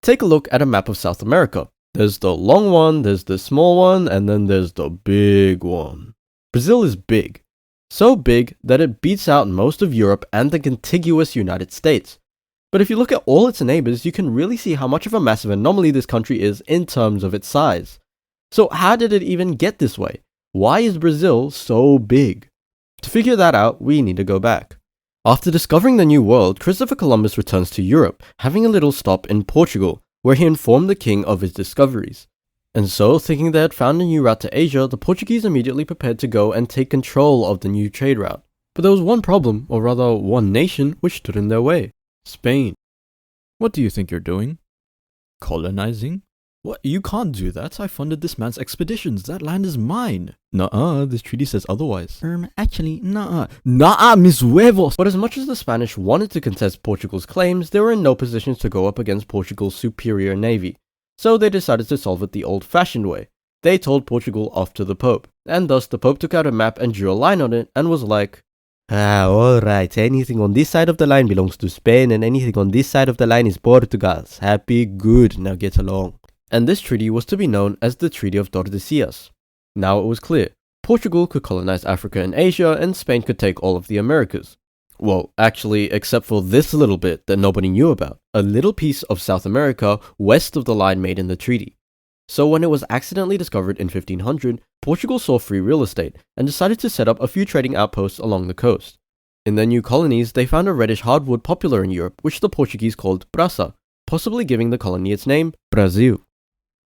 Take a look at a map of South America. There's the long one, there's the small one, and then there's the big one. Brazil is big. So big that it beats out most of Europe and the contiguous United States. But if you look at all its neighbours, you can really see how much of a massive anomaly this country is in terms of its size. So how did it even get this way? Why is Brazil so big? To figure that out, we need to go back. After discovering the New World, Christopher Columbus returns to Europe, having a little stop in Portugal, where he informed the king of his discoveries. And so, thinking they had found a new route to Asia, the Portuguese immediately prepared to go and take control of the new trade route. But there was one problem, or rather one nation, which stood in their way. Spain. What do you think you're doing? Colonizing? What? You can't do that. I funded this man's expeditions. That land is mine. Nuh-uh, this treaty says otherwise. Actually, nuh-uh. Nuh-uh, mis huevos! But as much as the Spanish wanted to contest Portugal's claims, they were in no position to go up against Portugal's superior navy. So they decided to solve it the old-fashioned way. They told Portugal off to the Pope, and thus the Pope took out a map and drew a line on it and was like, alright, anything on this side of the line belongs to Spain and anything on this side of the line is Portugal's. Happy, good, now get along. And this treaty was to be known as the Treaty of Tordesillas. Now it was clear, Portugal could colonize Africa and Asia and Spain could take all of the Americas. Well, actually, except for this little bit that nobody knew about, a little piece of South America west of the line made in the treaty. So when it was accidentally discovered in 1500, Portugal saw free real estate and decided to set up a few trading outposts along the coast. In their new colonies, they found a reddish hardwood popular in Europe, which the Portuguese called brasa, possibly giving the colony its name, Brazil.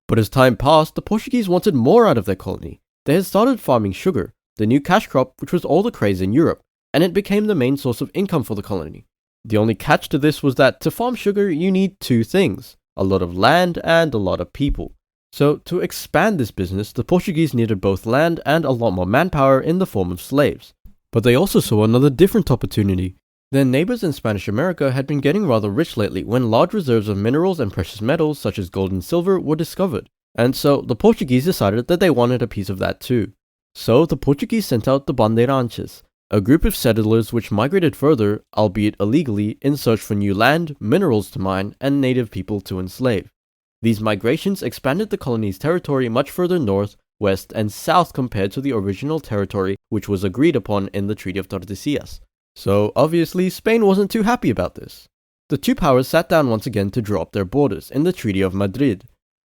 But as time passed, the Portuguese wanted more out of their colony. They had started farming sugar, the new cash crop which was all the craze in Europe, and it became the main source of income for the colony. The only catch to this was that to farm sugar you need two things, a lot of land and a lot of people. So to expand this business, the Portuguese needed both land and a lot more manpower in the form of slaves. But they also saw another different opportunity. Their neighbours in Spanish America had been getting rather rich lately when large reserves of minerals and precious metals such as gold and silver were discovered. And so the Portuguese decided that they wanted a piece of that too. So the Portuguese sent out the bandeirantes, a group of settlers which migrated further, albeit illegally, in search for new land, minerals to mine, and native people to enslave. These migrations expanded the colony's territory much further north, west, and south compared to the original territory which was agreed upon in the Treaty of Tordesillas. So obviously Spain wasn't too happy about this. The two powers sat down once again to draw up their borders in the Treaty of Madrid.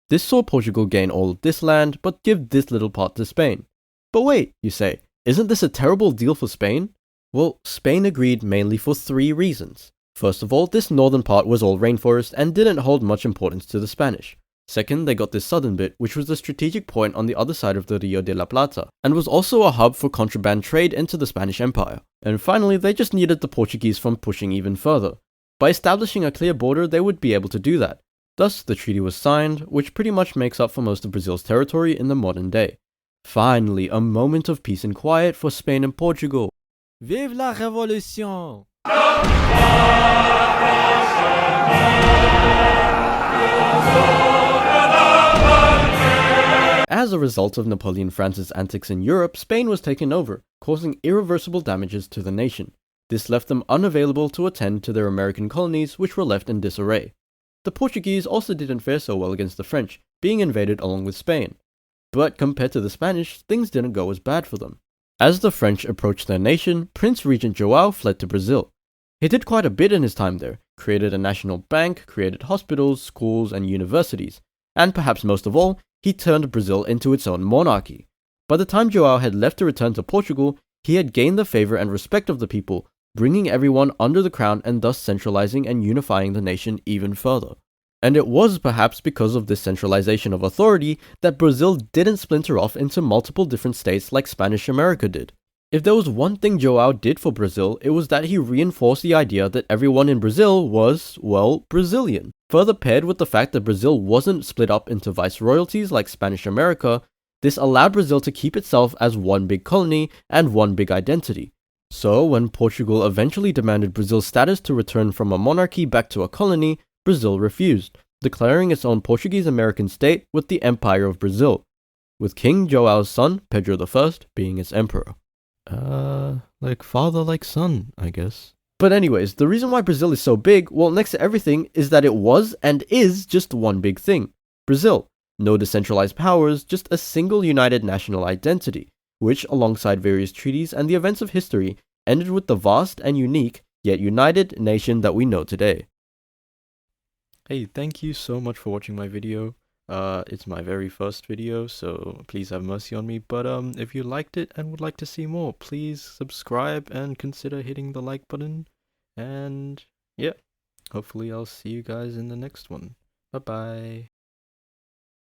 This saw Portugal gain all of this land but give this little part to Spain. But wait, you say, isn't this a terrible deal for Spain? Well, Spain agreed mainly for three reasons. First of all, this northern part was all rainforest and didn't hold much importance to the Spanish. Second, they got this southern bit, which was the strategic point on the other side of the Rio de la Plata, and was also a hub for contraband trade into the Spanish Empire. And finally, they just needed the Portuguese from pushing even further. By establishing a clear border, they would be able to do that. Thus, the treaty was signed, which pretty much makes up for most of Brazil's territory in the modern day. Finally, a moment of peace and quiet for Spain and Portugal. Vive la révolution! As a result of Napoleon France's antics in Europe, Spain was taken over, causing irreversible damages to the nation. This left them unavailable to attend to their American colonies, which were left in disarray. The Portuguese also didn't fare so well against the French, being invaded along with Spain. But compared to the Spanish, things didn't go as bad for them. As the French approached their nation, Prince Regent João fled to Brazil. He did quite a bit in his time there, created a national bank, created hospitals, schools, and universities, and perhaps most of all, he turned Brazil into its own monarchy. By the time João had left to return to Portugal, he had gained the favour and respect of the people, bringing everyone under the crown and thus centralizing and unifying the nation even further. And it was perhaps because of this centralization of authority that Brazil didn't splinter off into multiple different states like Spanish America did. If there was one thing João did for Brazil, it was that he reinforced the idea that everyone in Brazil was, well, Brazilian. Further paired with the fact that Brazil wasn't split up into viceroyalties like Spanish America, this allowed Brazil to keep itself as one big colony and one big identity. So when Portugal eventually demanded Brazil's status to return from a monarchy back to a colony, Brazil refused, declaring its own Portuguese-American state with the Empire of Brazil, with King João's son, Pedro I, being its emperor. Like father, like son, I guess. But anyways, the reason why Brazil is so big, well, next to everything, is that it was and is just one big thing. Brazil. No decentralized powers, just a single united national identity, which, alongside various treaties and the events of history, ended with the vast and unique, yet united nation that we know today. Hey, thank you so much for watching my video. It's my very first video, so please have mercy on me. But if you liked it and would like to see more, please subscribe and consider hitting the like button. And yeah, hopefully I'll see you guys in the next one. Bye bye.